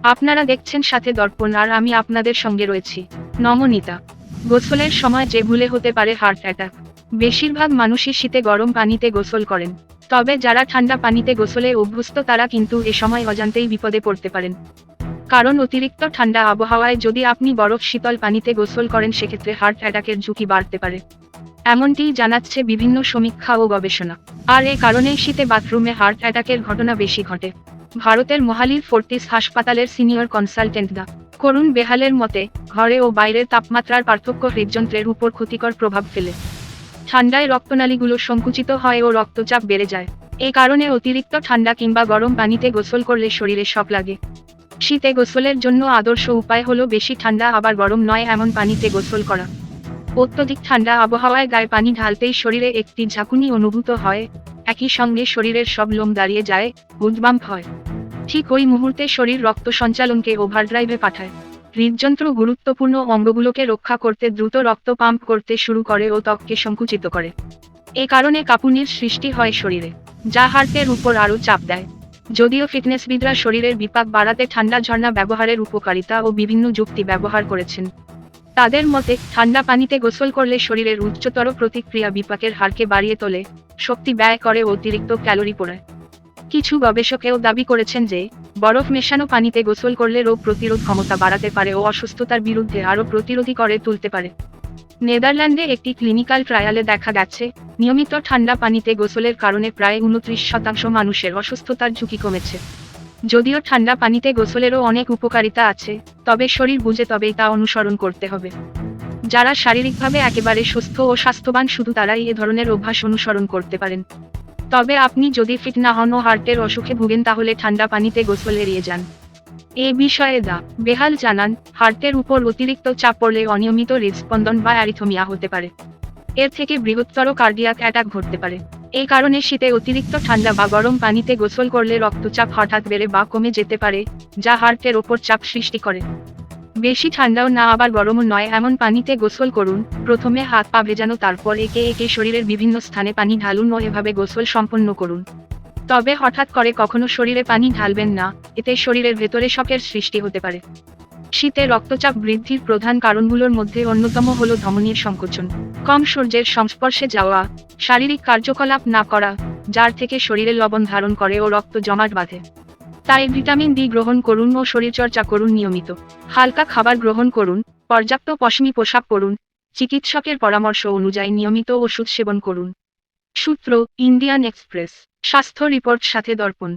আপনারা দেখছেন সাথে দর্পণ আর আমি আপনাদের সঙ্গে রয়েছি নমনীতা। গোসলের সময় যে ভুলে হতে পারে হার্ট অ্যাটাক। বেশিরভাগ মানুষই শীতে গরম পানিতে গোসল করেন, তবে যারা ঠান্ডা পানিতে গোসলে অভ্যস্ত তারা কিন্তু এ সময় অজান্তেই বিপদে পড়তে পারেন। কারণ অতিরিক্ত ঠান্ডা আবহাওয়ায় যদি আপনি বরফ শীতল পানিতে গোসল করেন সেক্ষেত্রে হার্ট অ্যাটাকের ঝুঁকি বাড়তে পারে, এমনটিই জানাচ্ছে বিভিন্ন সমীক্ষা ও গবেষণা। আর এ কারণেই শীতে বাথরুমে হার্ট অ্যাটাকের ঘটনা বেশি ঘটে। ভারতের মোহালির ফোর্টিস হাসপাতালের সিনিয়র কনসালটেন্ট ডা. করুণ বেহালের মতে, ঘরে ও বাইরের তাপমাত্রার পার্থক্য হৃদযন্ত্রের উপর ক্ষতিকর প্রভাব ফেলে। ঠান্ডায় রক্তনালীগুলো সংকুচিত হয় ও রক্তচাপ বেড়ে যায়। এ কারণে অতিরিক্ত ঠান্ডা কিংবা গরম পানিতে গোসল করলে শরীরে শক লাগে। শীতে গোসলের জন্য আদর্শ উপায় হলো বেশি ঠান্ডা আবার গরম নয় এমন পানিতে গোসল করা। অত্যধিক ঠান্ডা আবহাওয়ায় গায়ে পানি ঢালতেই শরীরে একটি ঝাঁকুনি অনুভূত হয়, একই সঙ্গে শরীরের সব লোম দাঁড়িয়ে যায়, গুজবাম্প হয়। ঠিক ওই মুহূর্তে শরীর রক্ত সঞ্চালনকে ওভারড্রাইভে পাঠায়। হৃদযন্ত্র গুরুত্বপূর্ণ অঙ্গগুলোকে রক্ষা করতে দ্রুত রক্ত পাম্প করতে শুরু করে ও ত্বককে সংকুচিত করে। এ কারণে কাঁপুনির সৃষ্টি হয় শরীরে, যা হার্টের উপর আরও চাপ দেয়। যদিও ফিটনেসবিদরা শরীরের বিপাক বাড়াতে ঠান্ডা ঝর্ণা ব্যবহারের উপকারিতা ও বিভিন্ন যুক্তি ব্যবহার করেছেন। তাদের মতে, ঠান্ডা পানিতে গোসল করলে শরীরের উচ্চতর প্রতিক্রিয়া বিপাকের হারকে বাড়িয়ে তোলে, শক্তি ব্যয় করে ও অতিরিক্ত ক্যালোরি পোড়ায়। কিছু গবেষকেও দাবি করেছেন যে, বরফ মেশানো পানিতে গোসল করলে রোগ প্রতিরোধ ক্ষমতা বাড়াতে পারে ও অসুস্থতার বিরুদ্ধে আরও প্রতিরোধী করে তুলতে পারে। নেদারল্যান্ডে একটি ক্লিনিক্যাল ট্রায়ালে দেখা গেছে, নিয়মিত ঠান্ডা পানিতে গোসলের কারণে প্রায় 29% মানুষের অসুস্থতার ঝুঁকি কমেছে। যদিও ঠান্ডা পানিতে গোসলেরও অনেক উপকারিতা আছে, তবে শরীর বুঝে তবেই তা অনুসরণ করতে হবে। যারা শারীরিকভাবে একেবারে সুস্থ ও স্বাস্থ্যবান শুধু তারাই এ ধরনের অভ্যাস অনুসরণ করতে পারেন। তবে আপনি যদি ফিট না হন ও হার্টের অসুখে ভুগেন তাহলে ঠান্ডা পানিতে গোসল এড়িয়ে যান। এ বিষয়ে ডা. বেহাল জানান, হার্টের উপর অতিরিক্ত চাপ পড়লে অনিয়মিত হৃদস্পন্দন বা অ্যারিথমিয়া হতে পারে। এর থেকে বৃহত্তর কার্ডিয়াক অ্যাটাক ঘটতে পারে। এই কারণে শীতে অতিরিক্ত ঠান্ডা বা গরম পানিতে গোসল করলে রক্তচাপ হঠাৎ বেড়ে বা কমে যেতে পারে, যা হার্টের ওপর চাপ সৃষ্টি করে। বেশি ঠান্ডাও না আবার গরমও নয় এমন পানিতে গোসল করুন। প্রথমে হাত পা ভেজানো, তারপর একে একে শরীরের বিভিন্ন স্থানে পানি ঢালুন ও এভাবে গোসল সম্পন্ন করুন। তবে হঠাৎ করে কখনো শরীরে পানি ঢালবেন না, এতে শরীরের ভেতরে শকের সৃষ্টি হতে পারে। শীতে রক্তচাপ বৃদ্ধির প্রধান কারণগুলোর মধ্যে অন্যতম হল ধমনীর সংকোচন, কম সূর্যের সংস্পর্শে যাওয়া, শারীরিক কার্যকলাপ না করা, যার থেকে শরীরে লবণ ধারণ করে ও রক্ত জমাট বাঁধে। তাই ভিটামিন ডি গ্রহণ করুন ও শরীরচর্চা করুন নিয়মিত। হালকা খাবার গ্রহণ করুন, পর্যাপ্ত পশমি পোশাক পরুন, চিকিৎসকের পরামর্শ অনুযায়ী নিয়মিত ওষুধ সেবন করুন। সূত্র, ইন্ডিয়ান এক্সপ্রেস। স্বাস্থ্য রিপোর্ট সাথে দর্পণ।